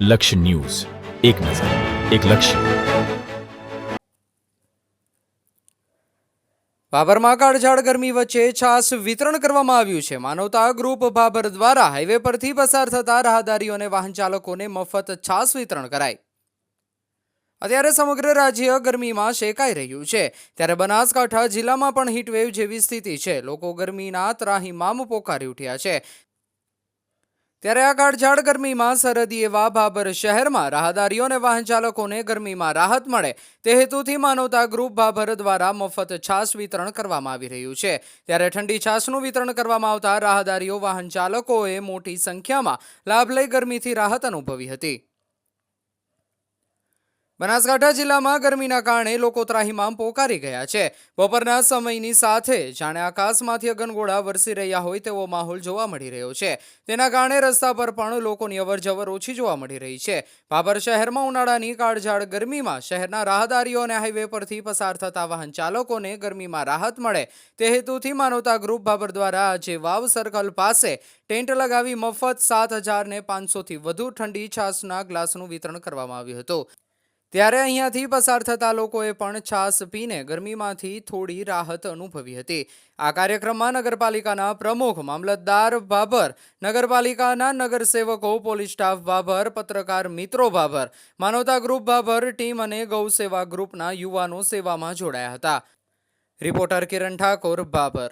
લક્ષ્ય ન્યૂઝ, એક નજર, એક લક્ષ્ય. ભાભરમાં કાળઝાળ ગરમી વચ્ચે છાસ વિતરણ કરવામાં આવ્યું છે. માનવતા ગ્રુપ ભાભર દ્વારા હાઈવે પરથી પસાર થતા રાહદારીઓ અને વાહન ચાલકોને મફત છાસ વિતરણ કરાઈ. અત્યારે સમગ્ર રાજ્ય ગરમીમાં શેકાઈ રહ્યું છે, ત્યારે બનાસકાંઠા જિલ્લામાં પણ હીટવેવ જેવી સ્થિતિ છે. લોકો ગરમીના ત્રાહિમામ પોકારી ઉઠ્યા છે. ત્યારે આ કાળઝાળ ગરમીમાં સરહદી એવા ભાભર શહેરમાં રાહદારીઓ અને વાહન ચાલકોને ગરમીમાં રાહત મળે તે હેતુથી માનવતા ગ્રુપ ભાભર દ્વારા મફત છાસ વિતરણ કરવામાં આવી રહ્યું છે. ત્યારે ઠંડી છાસનું વિતરણ કરવામાં આવતા રાહદારીઓ વાહન ચાલકોએ મોટી સંખ્યામાં લાભ લઈ ગરમીથી રાહત અનુભવી હતી. બનાસકાંઠા જિલ્લામાં ગરમીના કારણે લોકો ત્રાહિમામ પોકારી ગયા છે. બપોરના સમયની સાથે જાણે આકાશમાંથી અગનગોળા વરસી રહ્યા હોય તેવો માહોલ જોવા મળી રહ્યો છે. તેના કારણે રસ્તા પર પણ લોકોની અવરજવર ઓછી જોવા મળી રહી છે. ભાભર શહેરમાં ઉનાળાની કાળઝાળ ગરમીમાં શહેરના રાહદારીઓ અને હાઈવે પરથી પસાર થતા વાહન ચાલકોને ગરમીમાં રાહત મળે તે હેતુથી માનવતા ગ્રુપ ભાભર દ્વારા આજે વાવ સર્કલ પાસે ટેન્ટ લગાવી મફત 7,500થી વધુ ઠંડી છાસના ગ્લાસનું વિતરણ કરવામાં આવ્યું હતું. ત્યારે અહીંયાથી પસાર થતા લોકોએ પણ છાસ પીને ગરમીમાંથી થોડી રાહત અનુભવી હતી. આ કાર્યક્રમમાં નગરપાલિકાના પ્રમુખ, મામલતદાર ભાભર, નગરપાલિકાના નગરસેવકો, પોલીસ સ્ટાફ ભાભર, પત્રકાર મિત્રો ભાભર, માનવતા ગ્રુપ ભાભર ટીમ અને ગૌસેવા ગ્રુપના યુવાનો સેવામાં જોડાયા હતા. રિપોર્ટર કિરણ ઠાકોર, ભાભર.